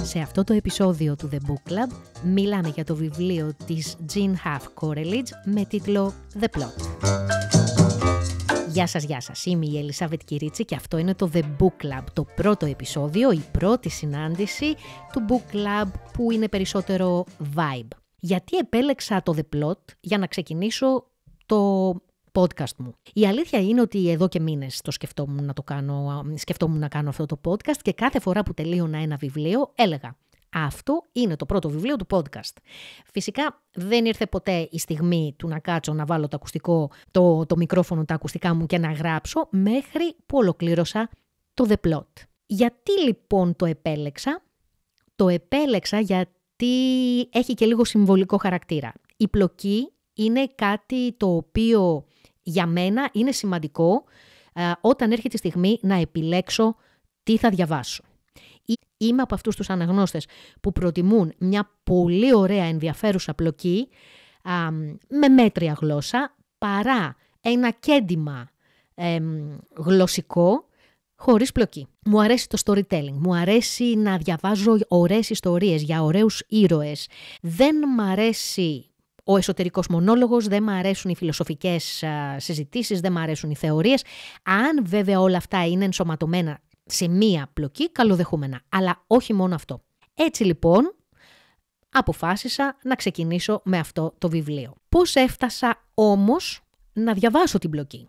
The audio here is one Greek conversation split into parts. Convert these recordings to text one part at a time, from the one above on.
Σε αυτό το επεισόδιο του The Book Club μιλάμε για το βιβλίο της Jean Half Coleridge με τίτλο The Plot. Γεια σας, είμαι η Ελισάβετ Κυρίτσι και αυτό είναι το The Book Club, το πρώτο επεισόδιο, η πρώτη συνάντηση του Book Club που είναι περισσότερο vibe. Γιατί επέλεξα το The Plot για να ξεκινήσω το podcast μου. Η αλήθεια είναι ότι εδώ και μήνες σκεφτόμουν να κάνω αυτό το podcast και κάθε φορά που τελείωνα ένα βιβλίο έλεγα αυτό είναι το πρώτο βιβλίο του podcast. Φυσικά δεν ήρθε ποτέ η στιγμή του να κάτσω να βάλω το μικρόφωνο, τα ακουστικά μου και να γράψω μέχρι που ολοκλήρωσα το The Plot. Γιατί λοιπόν το επέλεξα? Το επέλεξα γιατί έχει και λίγο συμβολικό χαρακτήρα. Η πλοκή είναι κάτι το οποίο για μένα είναι σημαντικό όταν έρχεται η στιγμή να επιλέξω τι θα διαβάσω. Είμαι από αυτούς τους αναγνώστες που προτιμούν μια πολύ ωραία ενδιαφέρουσα πλοκή με μέτρια γλώσσα παρά ένα κέντημα γλωσσικό χωρίς πλοκή. Μου αρέσει το storytelling, μου αρέσει να διαβάζω ωραίες ιστορίες για ωραίους ήρωες. Δεν μ' αρέσει ο εσωτερικός μονόλογος, δεν μ' αρέσουν οι φιλοσοφικές συζητήσεις, δεν μ' αρέσουν οι θεωρίες. Αν βέβαια όλα αυτά είναι ενσωματωμένα σε μία πλοκή, καλοδεχούμενα. Αλλά όχι μόνο αυτό. Έτσι λοιπόν, αποφάσισα να ξεκινήσω με αυτό το βιβλίο. Πώς έφτασα όμως να διαβάσω την πλοκή?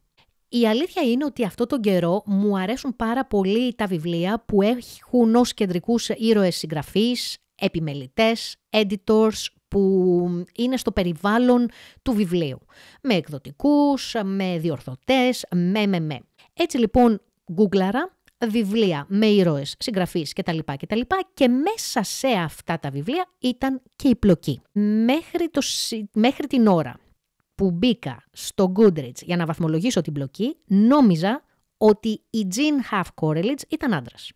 Η αλήθεια είναι ότι αυτό τον καιρό μου αρέσουν πάρα πολύ τα βιβλία που έχουν ως κεντρικούς ήρωες συγγραφείς, επιμελητές, editors, που είναι στο περιβάλλον του βιβλίου. Με εκδοτικούς, με διορθωτές, με. Έτσι λοιπόν, γκούγκλαρα βιβλία με ήρωες, συγγραφείς κτλ. Και μέσα σε αυτά τα βιβλία ήταν και η πλοκή. Μέχρι την ώρα που μπήκα στο Goodreads για να βαθμολογήσω την πλοκή, νόμιζα ότι η Jean Half Coleridge ήταν άντρας.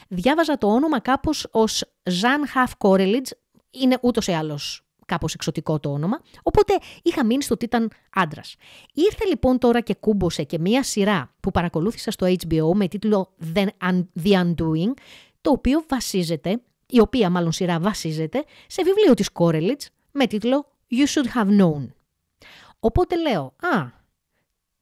Διάβαζα το όνομα κάπως ως Jean Half Coleridge, είναι ούτως ή άλλως κάπως εξωτικό το όνομα, οπότε είχα μείνει στο ότι ήταν άντρας. Ήρθε λοιπόν τώρα και κούμποσε και μία σειρά που παρακολούθησα στο HBO με τίτλο The Undoing, η οποία μάλλον σειρά βασίζεται σε βιβλίο της Coleridge με τίτλο You Should Have Known. Οπότε λέω,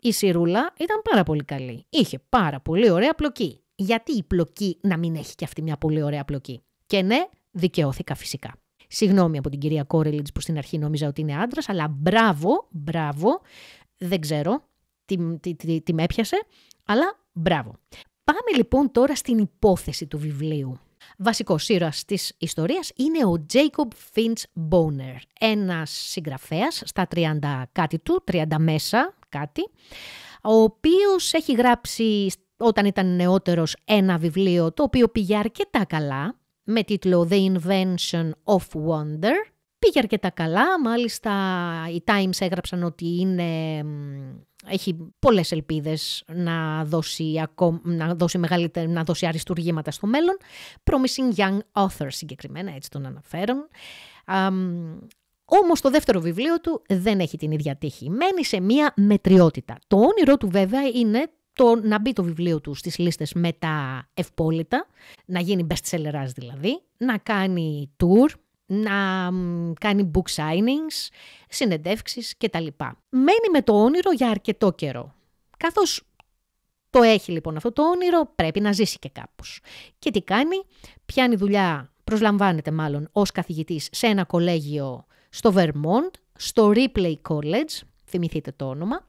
η σειρούλα ήταν πάρα πολύ καλή, είχε πάρα πολύ ωραία πλοκή. Γιατί η πλοκή να μην έχει και αυτή μια πολύ ωραία πλοκή? Και ναι, δικαιώθηκα φυσικά. Συγγνώμη από την κυρία Coleridge που στην αρχή νόμιζα ότι είναι άντρας, αλλά μπράβο, δεν ξέρω τι με έπιασε, αλλά μπράβο. Πάμε λοιπόν τώρα στην υπόθεση του βιβλίου. Βασικός ήρωας της ιστορίας είναι ο Jacob Finch Bonner, ένας συγγραφέας στα 30 κάτι του, 30 μέσα κάτι, ο οποίος έχει γράψει όταν ήταν νεότερος ένα βιβλίο το οποίο πήγε αρκετά καλά, με τίτλο The Invention of Wonder. Πήγε αρκετά καλά, μάλιστα οι Times έγραψαν ότι έχει πολλές ελπίδες να δώσει αριστουργήματα στο μέλλον. Promising Young Author συγκεκριμένα, έτσι τον αναφέρουν. Όμως το δεύτερο βιβλίο του δεν έχει την ίδια τύχη. Μένει σε μία μετριότητα. Το όνειρό του βέβαια είναι να μπει το βιβλίο του στις λίστες με τα ευπόλυτα, να γίνει best-sellerας δηλαδή, να κάνει tour, να κάνει book signings, συνεντεύξεις κτλ. Μένει με το όνειρο για αρκετό καιρό. Καθώς το έχει λοιπόν αυτό το όνειρο, πρέπει να ζήσει και κάπως. Και τι κάνει? Πιάνει δουλειά, προσλαμβάνεται μάλλον ως καθηγητής σε ένα κολέγιο στο Vermont, στο Ripley College, θυμηθείτε το όνομα,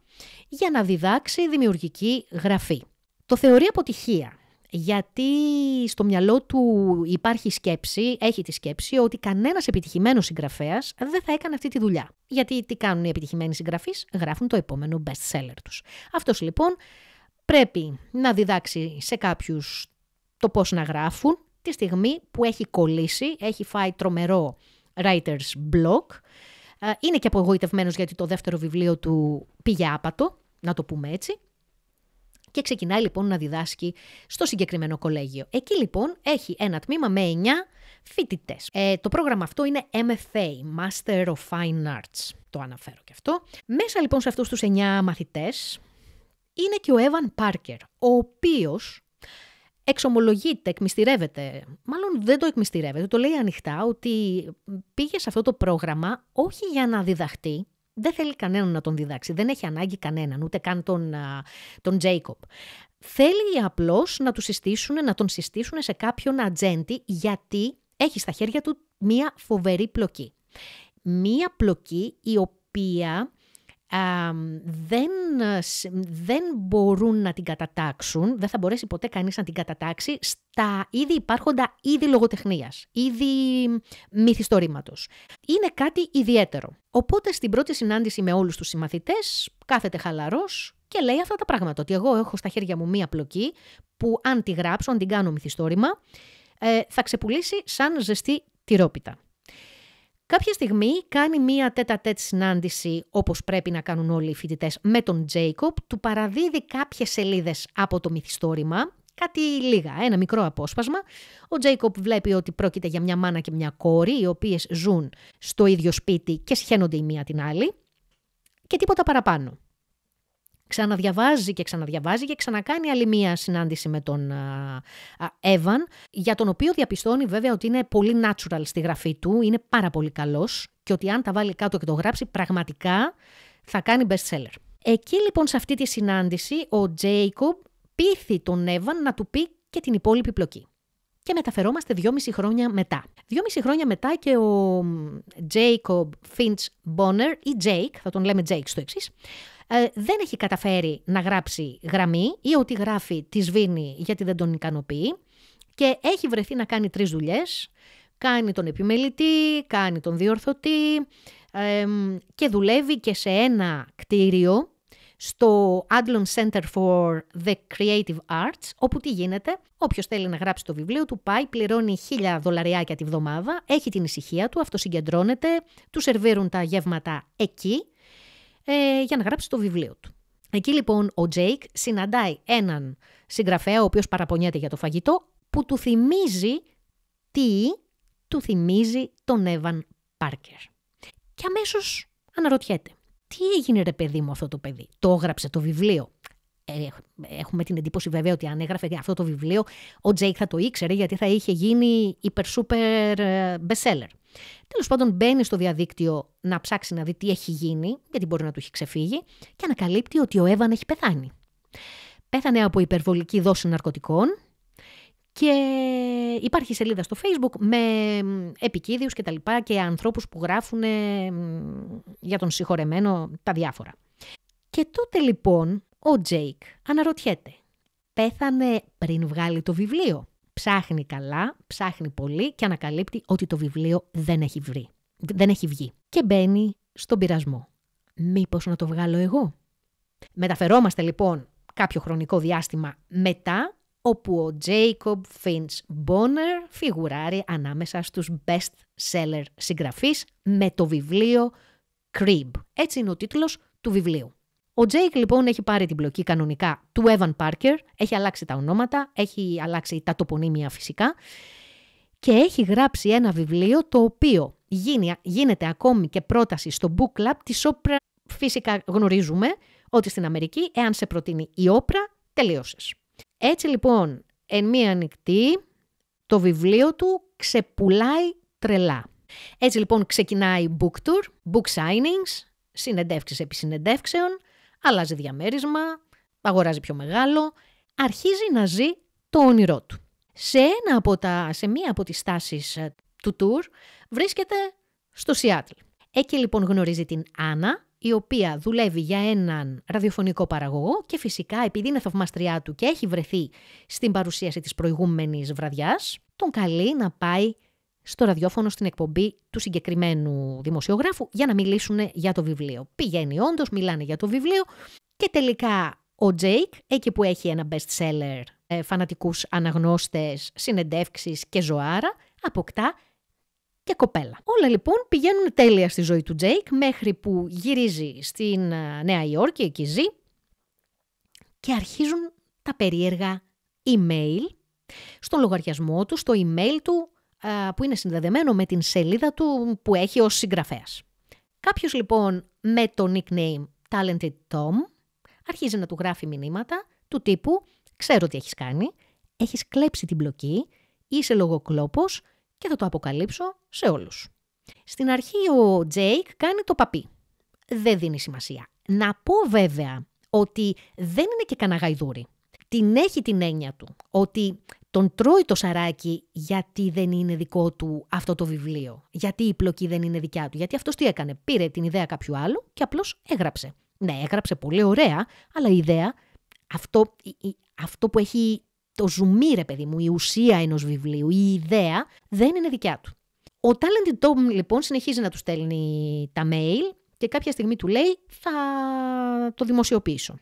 για να διδάξει δημιουργική γραφή. Το θεωρεί αποτυχία, γιατί στο μυαλό του έχει τη σκέψη ότι κανένας επιτυχημένος συγγραφέας δεν θα έκανε αυτή τη δουλειά. Γιατί τι κάνουν οι επιτυχημένοι συγγραφείς? Γράφουν το επόμενο best seller τους. Αυτός λοιπόν πρέπει να διδάξει σε κάποιους το πώς να γράφουν, τη στιγμή που έχει κολλήσει, έχει φάει τρομερό writer's block. Είναι και απογοητευμένος γιατί το δεύτερο βιβλίο του πήγε άπατο, να το πούμε έτσι. Και ξεκινάει λοιπόν να διδάσκει στο συγκεκριμένο κολέγιο. Εκεί λοιπόν έχει ένα τμήμα με 9 φοιτητές. Το πρόγραμμα αυτό είναι MFA, Master of Fine Arts. Το αναφέρω και αυτό. Μέσα λοιπόν σε αυτούς τους 9 μαθητές είναι και ο Evan Parker, ο οποίος εξομολογείται, εκμυστηρεύεται, μάλλον δεν το εκμυστηρεύεται, το λέει ανοιχτά ότι πήγε σε αυτό το πρόγραμμα όχι για να διδαχτεί, δεν θέλει κανέναν να τον διδάξει, δεν έχει ανάγκη κανέναν, ούτε καν τον Τζέικοπ. Θέλει απλώς να τον συστήσουν σε κάποιον ατζέντη, γιατί έχει στα χέρια του μία φοβερή πλοκή. Μία πλοκή η οποία δεν μπορούν να την κατατάξουν, δεν θα μπορέσει ποτέ κανείς να την κατατάξει στα ήδη υπάρχοντα είδη λογοτεχνίας, είδη μυθιστορήματος. Είναι κάτι ιδιαίτερο. Οπότε στην πρώτη συνάντηση με όλους τους συμμαθητές κάθεται χαλαρός και λέει αυτά τα πράγματα, ότι εγώ έχω στα χέρια μου μία πλοκή που αν τη γράψω, αν την κάνω μυθιστόρημα, θα ξεπουλήσει σαν ζεστή τυρόπιτα. Κάποια στιγμή κάνει μία τέτα-τέτ συνάντηση, όπως πρέπει να κάνουν όλοι οι φοιτητές, με τον Τζέικοπ, του παραδίδει κάποιες σελίδες από το μυθιστόρημα, κάτι λίγα, ένα μικρό απόσπασμα. Ο Τζέικοπ βλέπει ότι πρόκειται για μια μάνα και μια κόρη, οι οποίες ζουν στο ίδιο σπίτι και σχένονται η μία την άλλη, και τίποτα παραπάνω. Ξαναδιαβάζει και ξανακάνει άλλη μία συνάντηση με τον Έβαν, για τον οποίο διαπιστώνει βέβαια ότι είναι πολύ natural στη γραφή του, είναι πάρα πολύ καλός και ότι αν τα βάλει κάτω και το γράψει πραγματικά θα κάνει best seller. Εκεί λοιπόν σε αυτή τη συνάντηση ο Τζέικοπ πείθει τον Έβαν να του πει και την υπόλοιπη πλοκή. Και μεταφερόμαστε 2,5 χρόνια μετά. 2,5 χρόνια μετά και ο Jacob Finch Bonner, ή Jake, θα τον λέμε Jake στο εξής, δεν έχει καταφέρει να γράψει γραμμή ή ότι γράφει τη σβήνει γιατί δεν τον ικανοποιεί και έχει βρεθεί να κάνει 3 δουλειές. Κάνει τον επιμελητή, κάνει τον διορθωτή και δουλεύει και σε ένα κτίριο στο Adlon Center for the Creative Arts, όπου τι γίνεται, όποιος θέλει να γράψει το βιβλίο του πάει, πληρώνει $1,000 τη βδομάδα, έχει την ησυχία του, αυτοσυγκεντρώνεται, του σερβίρουν τα γεύματα εκεί για να γράψει το βιβλίο του. Εκεί λοιπόν ο Τζέικ συναντάει έναν συγγραφέα ο οποίος παραπονιέται για το φαγητό, που του θυμίζει του θυμίζει τον Έβαν Πάρκερ. Και αμέσως αναρωτιέται, τι έγινε ρε παιδί μου αυτό το παιδί, το έγραψε το βιβλίο. Έχουμε την εντύπωση βέβαια ότι αν έγραφε αυτό το βιβλίο ο Τζέικ θα το ήξερε, γιατί θα είχε γίνει super bestseller. Τέλος πάντων μπαίνει στο διαδίκτυο να ψάξει να δει τι έχει γίνει, γιατί μπορεί να του έχει ξεφύγει, και ανακαλύπτει ότι ο Έβαν έχει πεθάνει. Πέθανε από υπερβολική δόση ναρκωτικών και υπάρχει σελίδα στο Facebook με επικίδιους και τα λοιπά και ανθρώπους που γράφουν για τον συγχωρεμένο τα διάφορα. Και τότε λοιπόν ο Τζέικ αναρωτιέται, πέθανε πριν βγάλει το βιβλίο? Ψάχνει καλά, ψάχνει πολύ και ανακαλύπτει ότι το βιβλίο δεν έχει βγει. Και μπαίνει στον πειρασμό. Μήπως να το βγάλω εγώ? Μεταφερόμαστε λοιπόν κάποιο χρονικό διάστημα μετά, όπου ο Jacob Finch Bonner φιγουράρει ανάμεσα στους best seller συγγραφείς με το βιβλίο Crib. Έτσι είναι ο τίτλος του βιβλίου. Ο Jake λοιπόν έχει πάρει την πλοκή κανονικά του Evan Parker, έχει αλλάξει τα ονόματα, έχει αλλάξει τα τοπονύμια φυσικά και έχει γράψει ένα βιβλίο το οποίο γίνεται ακόμη και πρόταση στο book club της Oprah. Φυσικά γνωρίζουμε ότι στην Αμερική, εάν σε προτείνει η Oprah, τελείωσες. Έτσι λοιπόν, εν μία νυχτή, το βιβλίο του ξεπουλάει τρελά. Έτσι λοιπόν ξεκινάει book tour, book signings, συνεντεύξεις επί συνεντεύξεων, αλλάζει διαμέρισμα, αγοράζει πιο μεγάλο, αρχίζει να ζει το όνειρό του. Σε μία από τις στάσεις του tour βρίσκεται στο Σιάτλ. Εκεί λοιπόν γνωρίζει την Άννα, η οποία δουλεύει για έναν ραδιοφωνικό παραγωγό και φυσικά επειδή είναι θαυμαστριά του και έχει βρεθεί στην παρουσίαση της προηγούμενης βραδιάς, τον καλεί να πάει στο ραδιόφωνο στην εκπομπή του συγκεκριμένου δημοσιογράφου για να μιλήσουν για το βιβλίο. Πηγαίνει όντως, μιλάνε για το βιβλίο και τελικά ο Τζέικ, εκεί που έχει ένα best seller, φανατικούς αναγνώστες, συνεντεύξεις και ζωάρα, αποκτά και κοπέλα. Όλα λοιπόν πηγαίνουν τέλεια στη ζωή του Τζέικ μέχρι που γυρίζει στην Νέα Υόρκη, εκεί ζει, και αρχίζουν τα περίεργα email στον λογαριασμό του, στο email του, που είναι συνδεδεμένο με την σελίδα του που έχει ως συγγραφέας. Κάποιος λοιπόν με το nickname Talented Tom αρχίζει να του γράφει μηνύματα του τύπου «Ξέρω τι έχεις κάνει, έχεις κλέψει την πλοκή, είσαι λογοκλόπος και θα το αποκαλύψω σε όλους. Στην αρχή ο Τζέικ κάνει το παπί. Δεν δίνει σημασία. Να πω βέβαια ότι δεν είναι και κανένα γαϊδούρι. Την έχει την έννοια του, ότι τον τρώει το σαράκι γιατί δεν είναι δικό του αυτό το βιβλίο. Γιατί η πλοκή δεν είναι δικιά του. Γιατί αυτός τι έκανε? Πήρε την ιδέα κάποιου άλλου και απλώς έγραψε. Ναι, έγραψε πολύ ωραία, αλλά η ιδέα, αυτό που έχει το ζουμί, ρε παιδί μου, η ουσία ενός βιβλίου, η ιδέα, δεν είναι δικιά του. Ο Talented Tom λοιπόν συνεχίζει να του στέλνει τα mail και κάποια στιγμή του λέει θα το δημοσιοποιήσω.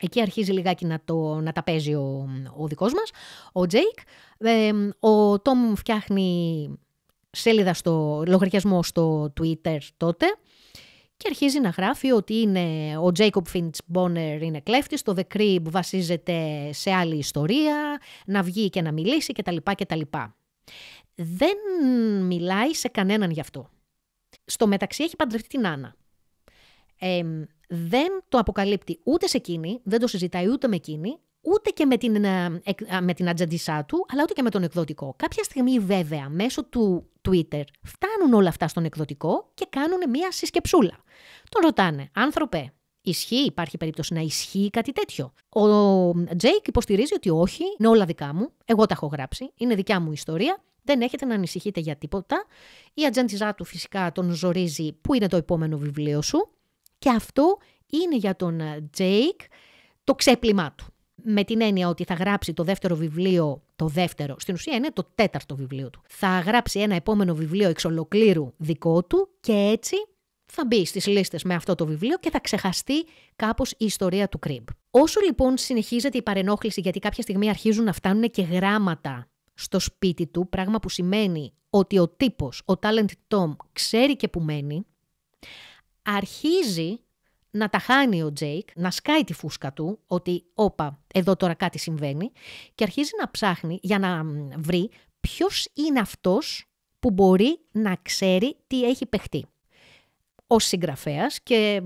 Εκεί αρχίζει λιγάκι να τα παίζει ο δικός μας, ο Τζέικ. Ο Tom φτιάχνει σέλιδα λογαριασμό στο Twitter τότε και αρχίζει να γράφει ότι ο Jacob Finch Bonner είναι κλέφτης, το The Crib βασίζεται σε άλλη ιστορία, να βγει και να μιλήσει κτλ. Δεν μιλάει σε κανέναν γι' αυτό. Στο μεταξύ έχει παντρευτεί την Άννα. Δεν το αποκαλύπτει ούτε σε εκείνη, δεν το συζητάει ούτε με εκείνη, ούτε και με την ατζαντισά του, αλλά ούτε και με τον εκδοτικό. Κάποια στιγμή βέβαια μέσω του Twitter φτάνουν όλα αυτά στον εκδοτικό και κάνουν μια συσκεψούλα. Τον ρωτάνε, άνθρωπε, υπάρχει περίπτωση να ισχύει κάτι τέτοιο? Ο Τζέικ υποστηρίζει ότι όχι, είναι όλα δικά μου, εγώ τα έχω γράψει, είναι δικιά μου ιστορία, δεν έχετε να ανησυχείτε για τίποτα. Η ατζαντιζά του φυσικά τον ζορίζει που είναι το επόμενο βιβλίο σου και αυτό είναι για τον Τζέικ το ξέπλυμά του. Με την έννοια ότι θα γράψει το δεύτερο βιβλίο, στην ουσία είναι το τέταρτο βιβλίο του. Θα γράψει ένα επόμενο βιβλίο εξ ολοκλήρου δικό του και έτσι θα μπει στις λίστες με αυτό το βιβλίο και θα ξεχαστεί κάπως η ιστορία του Crib. Όσο λοιπόν συνεχίζεται η παρενόχληση, γιατί κάποια στιγμή αρχίζουν να φτάνουν και γράμματα στο σπίτι του, πράγμα που σημαίνει ότι ο τύπος, ο Talented Tom, ξέρει και που μένει, αρχίζει να τα χάνει ο Τζέικ, να σκάει τη φούσκα του, ότι όπα, εδώ τώρα κάτι συμβαίνει, και αρχίζει να ψάχνει για να βρει ποιος είναι αυτός που μπορεί να ξέρει τι έχει παιχτεί. Ως συγγραφέας και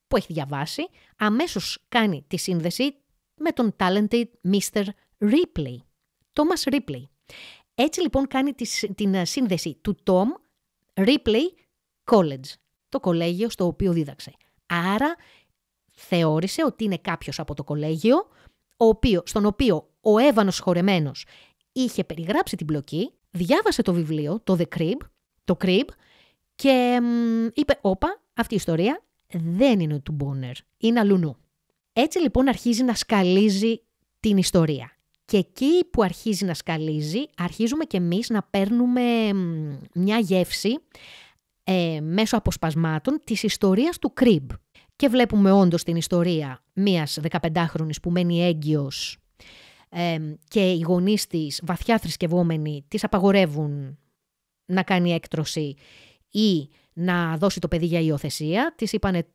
που έχει διαβάσει, αμέσως κάνει τη σύνδεση με τον talented Mr. Ripley, Thomas Ripley. Έτσι λοιπόν κάνει την σύνδεση του Tom Ripley College, το κολέγιο στο οποίο δίδαξε. Άρα θεώρησε ότι είναι κάποιος από το κολέγιο, στον οποίο ο έβανος χορεμένος είχε περιγράψει την πλοκή, διάβασε το βιβλίο, το The Crib, και είπε, όπα, αυτή η ιστορία δεν είναι του Bonner, είναι αλουνού. Έτσι λοιπόν αρχίζει να σκαλίζει την ιστορία. Και εκεί που αρχίζει να σκαλίζει, αρχίζουμε και εμείς να παίρνουμε μια γεύση μέσω αποσπασμάτων της ιστορίας του Crib. Και βλέπουμε όντως την ιστορία μιας 15χρονης που μένει έγκυος και οι γονείς της, βαθιά θρησκευόμενοι, της απαγορεύουν να κάνει έκτρωση ή να δώσει το παιδί για υιοθεσία. Της είπανε,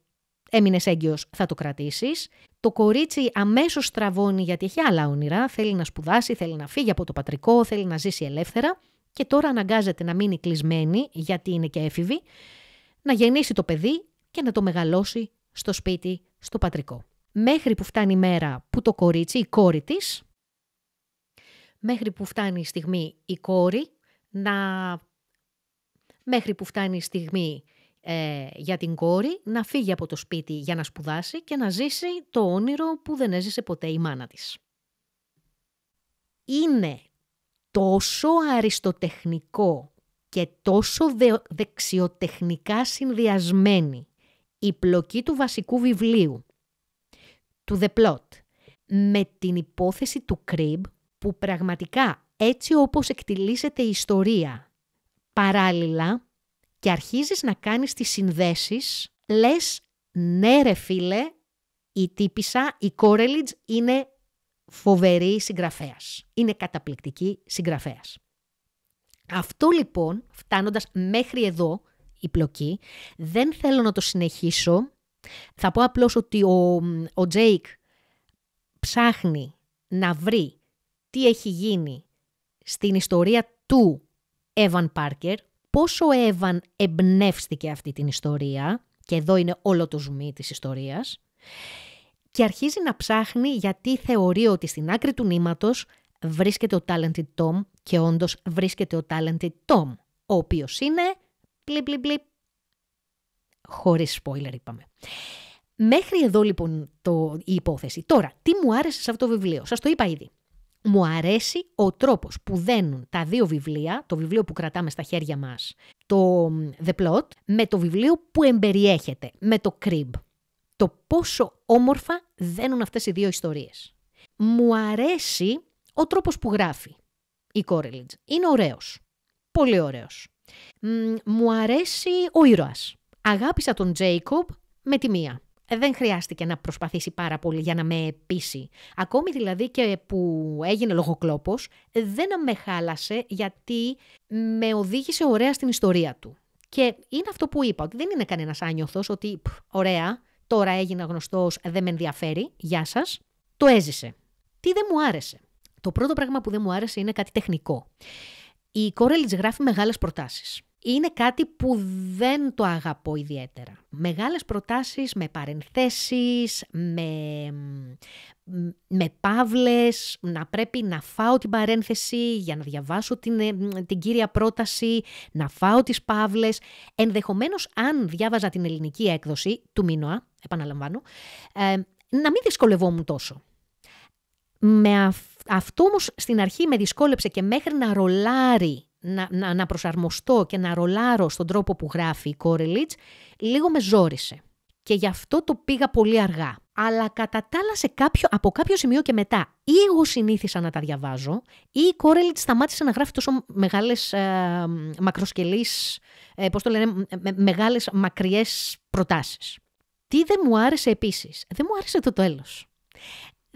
έμεινες έγκυος, θα το κρατήσεις. Το κορίτσι αμέσως στραβώνει γιατί έχει άλλα όνειρα, θέλει να σπουδάσει, θέλει να φύγει από το πατρικό, θέλει να ζήσει ελεύθερα και τώρα αναγκάζεται να μείνει κλεισμένη, γιατί είναι και έφηβη, να γεννήσει το παιδί και να το μεγαλώσει στο σπίτι, στο πατρικό. Μέχρι που φτάνει η μέρα που το κορίτσι, η κόρη της, μέχρι που φτάνει η στιγμή η κόρη, μέχρι που φτάνει η στιγμή για την κόρη να φύγει από το σπίτι για να σπουδάσει και να ζήσει το όνειρο που δεν έζησε ποτέ η μάνα της. Είναι τόσο αριστοτεχνικό και τόσο δεξιοτεχνικά συνδυασμένη η πλοκή του βασικού βιβλίου, του The Plot, με την υπόθεση του Crib, που πραγματικά έτσι όπως εκτιλήσεται η ιστορία παράλληλα και αρχίζεις να κάνεις τις συνδέσεις, λες ναι ρε φίλε, η τύπισσα, η Coleridge είναι φοβερή συγγραφέας. Είναι καταπληκτική συγγραφέας. Αυτό λοιπόν, φτάνοντας μέχρι εδώ η πλοκή, δεν θέλω να το συνεχίσω. Θα πω απλώς ότι ο Τζέικ ψάχνει να βρει τι έχει γίνει στην ιστορία του Evan Parker, πόσο ο Evan εμπνεύστηκε αυτή την ιστορία, και εδώ είναι όλο το ζουμί της ιστορίας, και αρχίζει να ψάχνει γιατί θεωρεί ότι στην άκρη του νήματος βρίσκεται ο Talented Tom και όντως βρίσκεται ο Talented Tom, ο οποίος είναι μπλιπ. Χωρίς spoiler είπαμε. Μέχρι εδώ λοιπόν η υπόθεση. Τώρα, τι μου άρεσε σε αυτό το βιβλίο? Σας το είπα ήδη. Μου αρέσει ο τρόπος που δένουν τα δύο βιβλία, το βιβλίο που κρατάμε στα χέρια μας, το The Plot, με το βιβλίο που εμπεριέχεται, με το Crib. Το πόσο όμορφα δένουν αυτές οι δύο ιστορίες. Μου αρέσει ο τρόπος που γράφει η Coleridge. Είναι ωραίος. Πολύ ωραίος. Μου αρέσει ο ήρωας. Αγάπησα τον Jacob με τη μία. Δεν χρειάστηκε να προσπαθήσει πάρα πολύ για να με πείσει. Ακόμη δηλαδή και που έγινε λογοκλόπος, δεν με χάλασε γιατί με οδήγησε ωραία στην ιστορία του. Και είναι αυτό που είπα, ότι δεν είναι κανένας άνιωθος, ότι ωραία, τώρα έγινα γνωστός, δεν με ενδιαφέρει, γεια σας. Το έζησε. Τι δεν μου άρεσε? Το πρώτο πράγμα που δεν μου άρεσε είναι κάτι τεχνικό. Η Coleridge γράφει μεγάλες προτάσεις. Είναι κάτι που δεν το αγαπώ ιδιαίτερα. Μεγάλες προτάσεις με παρενθέσεις, με παύλες, να πρέπει να φάω την παρένθεση για να διαβάσω την κύρια πρόταση, να φάω τις παύλες. Ενδεχομένως, αν διάβαζα την ελληνική έκδοση του Μίνωα, επαναλαμβάνω, να μην δυσκολευόμουν τόσο. Αυτό όμως στην αρχή με δυσκόλεψε και μέχρι να ρολάρει, να προσαρμοστώ και να ρολάρω στον τρόπο που γράφει η Coleridge, λίγο με ζόρισε. Και γι' αυτό το πήγα πολύ αργά. Αλλά κατά τα άλλα από κάποιο σημείο και μετά, ή εγώ συνήθισα να τα διαβάζω, ή η Coleridge σταμάτησε να γράφει τόσο μεγάλες μακροσκελείς, μεγάλες μακριές προτάσεις. Τι δεν μου άρεσε επίσης? Δεν μου άρεσε το τέλος.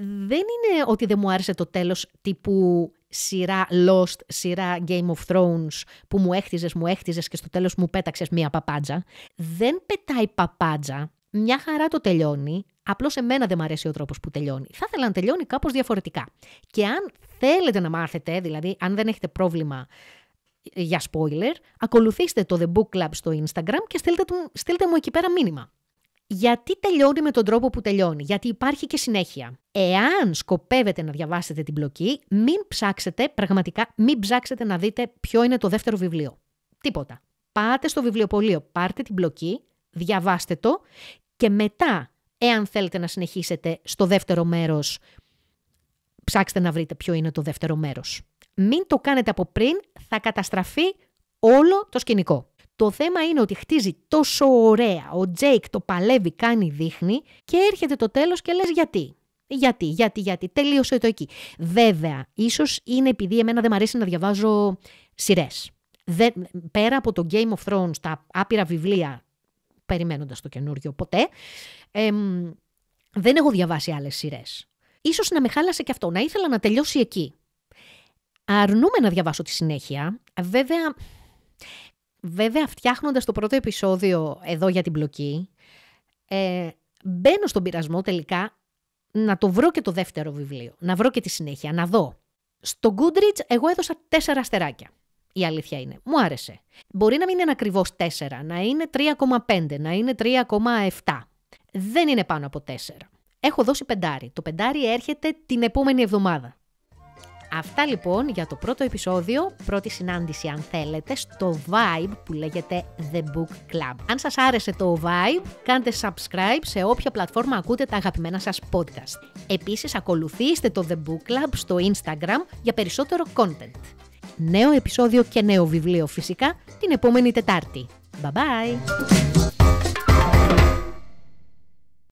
Δεν είναι ότι δεν μου άρεσε το τέλος τύπου σειρά Lost, σειρά Game of Thrones που μου έχτιζες και στο τέλος μου πέταξες μία παπάντζα. Δεν πετάει παπάντζα, μια χαρά το τελειώνει, απλώς εμένα δεν μου αρέσει ο τρόπος που τελειώνει. Θα ήθελα να τελειώνει κάπως διαφορετικά. Και αν θέλετε να μάθετε, δηλαδή αν δεν έχετε πρόβλημα για spoiler, ακολουθήστε το The Book Club στο Instagram και στείλτε μου εκεί πέρα μήνυμα. Γιατί τελειώνει με τον τρόπο που τελειώνει? Γιατί υπάρχει και συνέχεια. Εάν σκοπεύετε να διαβάσετε την πλοκή, πραγματικά μην ψάξετε να δείτε ποιο είναι το δεύτερο βιβλίο. Τίποτα. Πάτε στο βιβλιοπωλείο, πάρτε την πλοκή, διαβάστε το και μετά, εάν θέλετε να συνεχίσετε στο δεύτερο μέρος, ψάξτε να βρείτε ποιο είναι το δεύτερο μέρος. Μην το κάνετε από πριν, θα καταστραφεί όλο το σκηνικό. Το θέμα είναι ότι χτίζει τόσο ωραία, ο Τζέικ το παλεύει, κάνει, δείχνει και έρχεται το τέλος και λες γιατί, τελείωσε το εκεί. Βέβαια, ίσως είναι επειδή εμένα δεν μου αρέσει να διαβάζω σειρές. Πέρα από το Game of Thrones, τα άπειρα βιβλία, περιμένοντας το καινούριο ποτέ, δεν έχω διαβάσει άλλες σειρές. Ίσως να με χάλασε και αυτό, να ήθελα να τελειώσει εκεί. Αρνούμαι να διαβάσω τη συνέχεια, Βέβαια, φτιάχνοντας το πρώτο επεισόδιο εδώ για την πλοκή, μπαίνω στον πειρασμό τελικά να το βρω και το δεύτερο βιβλίο, να βρω και τη συνέχεια, να δω. Στο Goodreads εγώ έδωσα 4 αστεράκια. Η αλήθεια είναι. Μου άρεσε. Μπορεί να μην είναι ακριβώς 4, να είναι 3,5, να είναι 3,7. Δεν είναι πάνω από 4. Έχω δώσει 5. Το 5 έρχεται την επόμενη εβδομάδα. Αυτά λοιπόν για το πρώτο επεισόδιο, πρώτη συνάντηση αν θέλετε, στο Vibe που λέγεται The Book Club. Αν σας άρεσε το Vibe, κάντε subscribe σε όποια πλατφόρμα ακούτε τα αγαπημένα σας podcast. Επίσης ακολουθήστε το The Book Club στο Instagram για περισσότερο content. Νέο επεισόδιο και νέο βιβλίο φυσικά την επόμενη Τετάρτη. Bye bye!